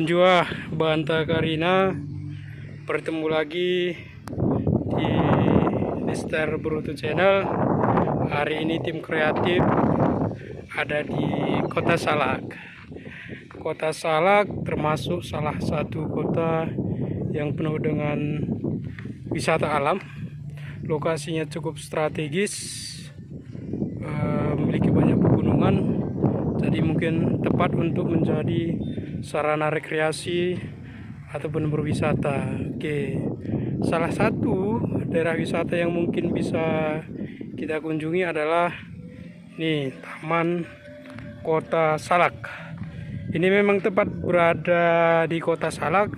Jua Banta Karina bertemu lagi di Mister Bruto Channel. Hari ini tim kreatif ada di Kota Salak. Kota Salak termasuk salah satu kota yang penuh dengan wisata alam. Lokasinya cukup strategis, memiliki banyak pegunungan, jadi mungkin tepat untuk menjadi sarana rekreasi ataupun berwisata. Oke, salah satu daerah wisata yang mungkin bisa kita kunjungi adalah nih, Taman Kota Salak. Ini memang tepat berada di Kota Salak,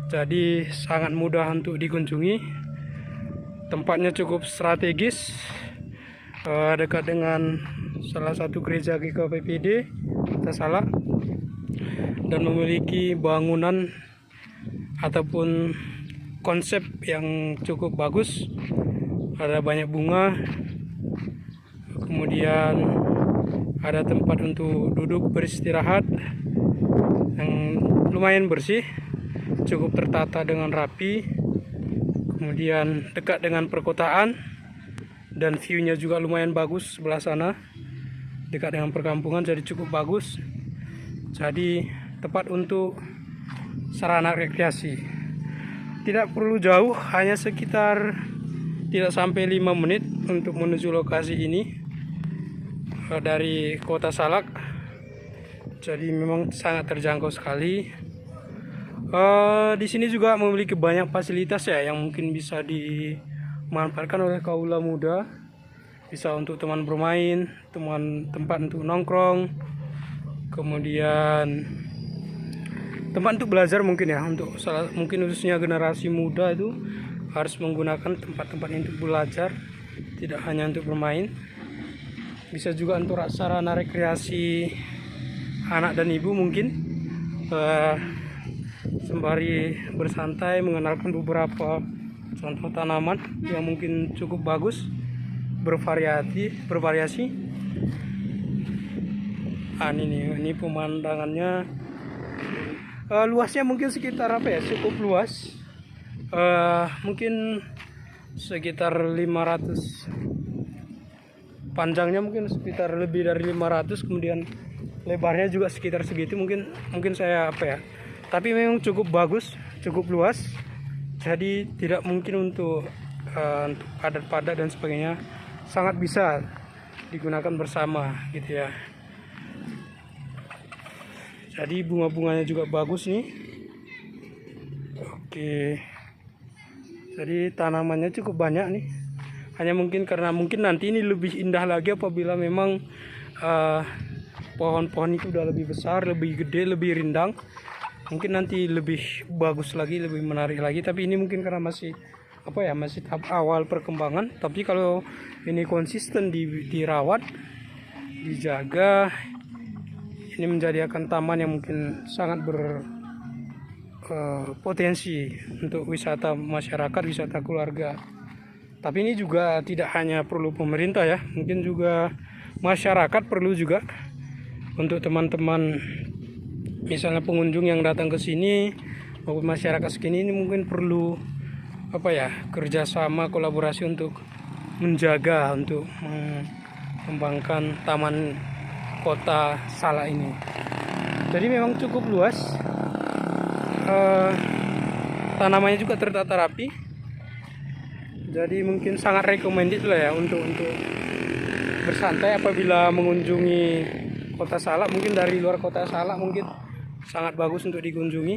jadi sangat mudah untuk dikunjungi. Tempatnya cukup strategis, dekat dengan salah satu gereja GKPPD Kota Salak, dan memiliki bangunan ataupun konsep yang cukup bagus. Ada banyak bunga, kemudian ada tempat untuk duduk beristirahat yang lumayan bersih, cukup tertata dengan rapi, kemudian dekat dengan perkotaan dan view-nya juga lumayan bagus sebelah sana, dekat dengan perkampungan, jadi cukup bagus. Jadi tepat untuk sarana rekreasi. Tidak perlu jauh, hanya sekitar tidak sampai 5 menit untuk menuju lokasi ini dari Kota Salak. Jadi memang sangat terjangkau sekali. Di sini juga memiliki banyak fasilitas ya yang mungkin bisa dimanfaatkan oleh kaula muda. Bisa untuk teman bermain, tempat untuk nongkrong, kemudian tempat untuk belajar mungkin ya, mungkin khususnya generasi muda itu harus menggunakan tempat-tempat untuk belajar, tidak hanya untuk bermain. Bisa juga untuk sarana rekreasi anak dan ibu mungkin, sembari bersantai mengenalkan beberapa contoh tanaman yang mungkin cukup bagus, bervariasi. Ini pemandangannya. Luasnya mungkin sekitar cukup luas, mungkin sekitar 500, panjangnya mungkin sekitar lebih dari 500, kemudian lebarnya juga sekitar segitu, mungkin saya tapi memang cukup bagus, cukup luas, jadi tidak mungkin untuk padat-padat dan sebagainya, sangat bisa digunakan bersama gitu ya. Jadi bunga-bunganya juga bagus nih. Oke, jadi tanamannya cukup banyak nih. Hanya karena nanti ini lebih indah lagi apabila memang pohon-pohon itu udah lebih besar, lebih gede, lebih rindang. Mungkin nanti lebih bagus lagi, lebih menarik lagi. Tapi ini mungkin karena masih masih tahap awal perkembangan. Tapi kalau ini konsisten dirawat, dijaga, ini menjadikan taman yang mungkin sangat berpotensi untuk wisata masyarakat, wisata keluarga. Tapi ini juga tidak hanya perlu pemerintah ya, mungkin juga masyarakat perlu juga. Untuk teman-teman misalnya pengunjung yang datang ke sini maupun masyarakat segini, ini mungkin perlu kerjasama, kolaborasi untuk menjaga, untuk mengembangkan Taman Kota Salak ini. Jadi memang cukup luas, tanamannya juga tertata rapi, jadi mungkin sangat recommended lah ya untuk bersantai apabila mengunjungi Kota Salak. Mungkin dari luar Kota Salak mungkin sangat bagus untuk dikunjungi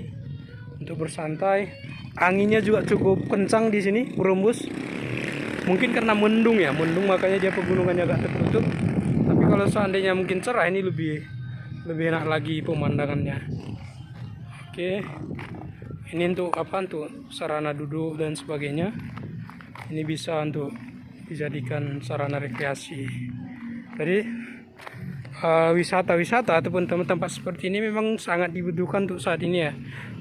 untuk bersantai. Anginnya juga cukup kencang di sini, berembus. Mungkin karena mendung makanya dia pegunungannya agak tertutup. Tapi kalau seandainya mungkin cerah, ini lebih enak lagi pemandangannya. Oke, Ini untuk apa? Untuk sarana duduk dan sebagainya. Ini bisa untuk dijadikan sarana rekreasi. Jadi wisata-wisata ataupun tempat-tempat seperti ini memang sangat dibutuhkan untuk saat ini ya.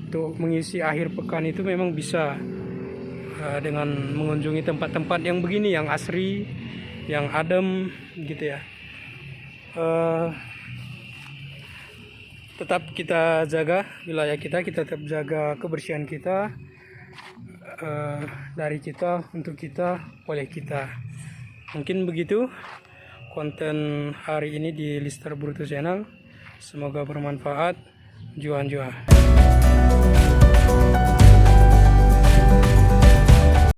Untuk mengisi akhir pekan itu memang bisa dengan mengunjungi tempat-tempat yang begini, yang asri, yang adem gitu ya. Tetap kita jaga wilayah kita tetap jaga kebersihan kita, dari kita, untuk kita, oleh kita. Mungkin begitu konten hari ini di Lister Bruto Channel. Semoga bermanfaat. Juan.